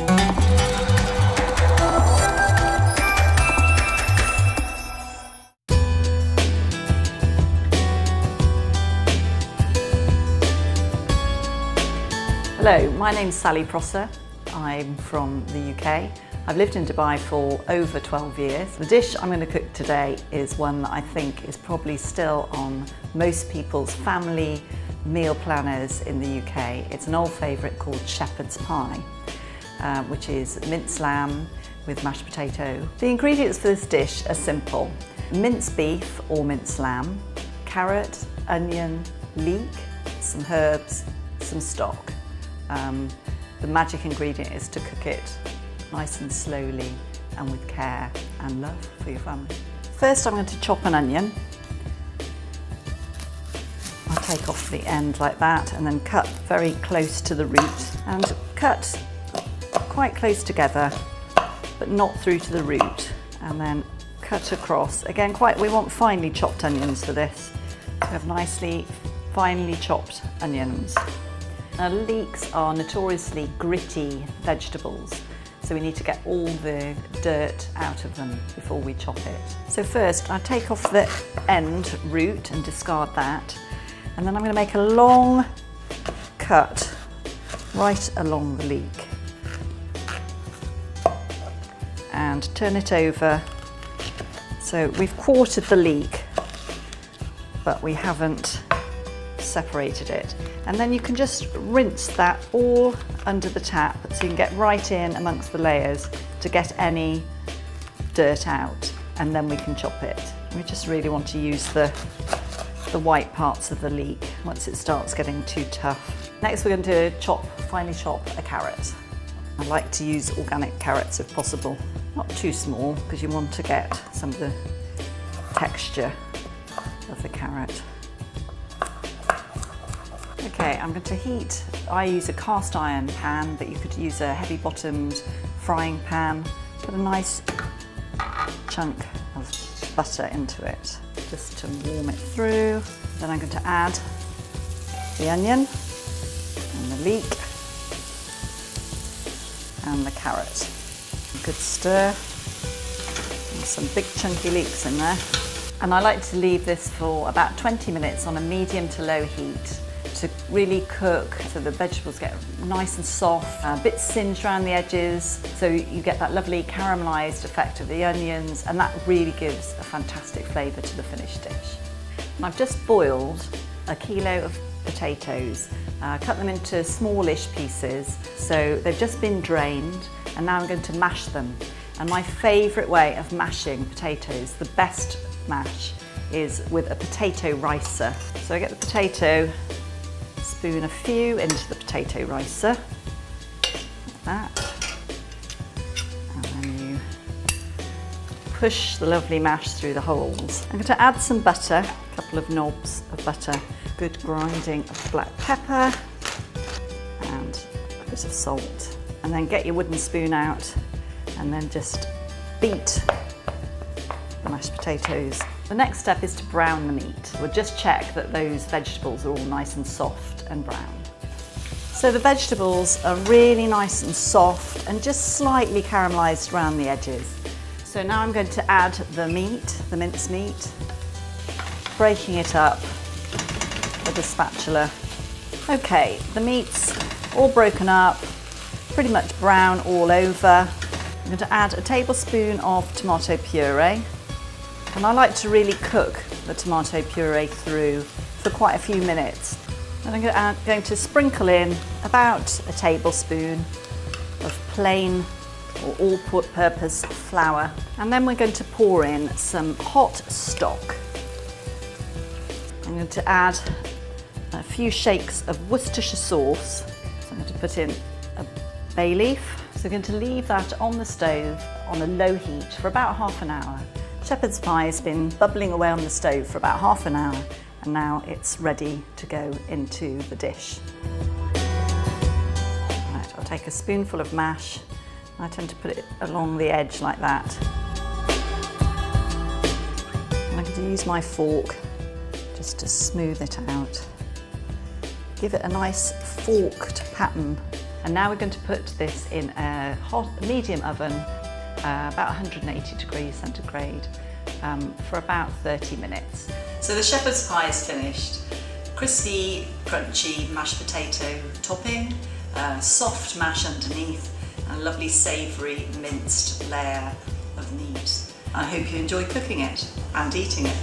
Hello, my name's Sally Prosser. I'm from the UK. I've lived in Dubai for over 12 years. The dish I'm going to cook today is one that I think is probably still on most people's family meal planners in the UK. It's an old favourite called shepherd's pie, which is minced lamb with mashed potato. The ingredients for this dish are simple: minced beef or minced lamb, carrot, onion, leek, some herbs, some stock. The magic ingredient is to cook it nice and slowly and with care and love for your family. First, I'm going to chop an onion. I'll take off the end like that and then cut very close to the root, and cut quite close together but not through to the root, and then cut across. Again, we want finely chopped onions for this. We have nicely finely chopped onions. Now, leeks are notoriously gritty vegetables, so we need to get all the dirt out of them before we chop it. So first, I take off the end root and discard that, and then I'm going to make a long cut right along the leek and turn it over. So we've quartered the leek, but we haven't separated it, and then you can just rinse that all under the tap so you can get right in amongst the layers to get any dirt out, and then we can chop it. We just really want to use the white parts of the leek once it starts getting too tough. Next, we're going to finely chop a carrot. I like to use organic carrots if possible, not too small because you want to get some of the texture of the carrot. Okay, I'm going to heat. I use a cast iron pan, but you could use a heavy bottomed frying pan. Put a nice chunk of butter into it just to warm it through. Then I'm going to add the onion and the leek and the carrot. A good stir. And some big chunky leeks in there. And I like to leave this for about 20 minutes on a medium to low heat to really cook so the vegetables get nice and soft, a bit singed around the edges, so you get that lovely caramelised effect of the onions, and that really gives a fantastic flavour to the finished dish. And I've just boiled a kilo of potatoes, cut them into smallish pieces, so they've just been drained, and now I'm going to mash them. And my favourite way of mashing potatoes, the best mash, is with a potato ricer. So I get the potato, spoon a few into the potato ricer, like that, and then you push the lovely mash through the holes. I'm going to add some butter, a couple of knobs of butter, good grinding of black pepper, and a bit of salt. And then get your wooden spoon out and then just beat the mashed potatoes. The next step is to brown the meat. We'll just check that those vegetables are all nice and soft and brown. So the vegetables are really nice and soft and just slightly caramelised around the edges. So now I'm going to add the meat, the minced meat, breaking it up with a spatula. Okay, the meat's all broken up, pretty much brown all over. I'm going to add a tablespoon of tomato puree. And I like to really cook the tomato puree through for quite a few minutes. And I'm going to sprinkle in about a tablespoon of plain or all-purpose flour. And then we're going to pour in some hot stock. I'm going to add a few shakes of Worcestershire sauce. So I'm going to put in a bay leaf. So we're going to leave that on the stove on a low heat for about half an hour. Shepherd's pie has been bubbling away on the stove for about half an hour, and now it's ready to go into the dish. Right, I'll take a spoonful of mash. I tend to put it along the edge like that. And I'm going to use my fork just to smooth it out. Give it a nice forked pattern And now we're going to put this in a hot, medium oven, about 180 degrees centigrade, for about 30 minutes. So the shepherd's pie is finished. Crispy, crunchy mashed potato topping, soft mash underneath, and a lovely savoury minced layer of meat. I hope you enjoy cooking it and eating it.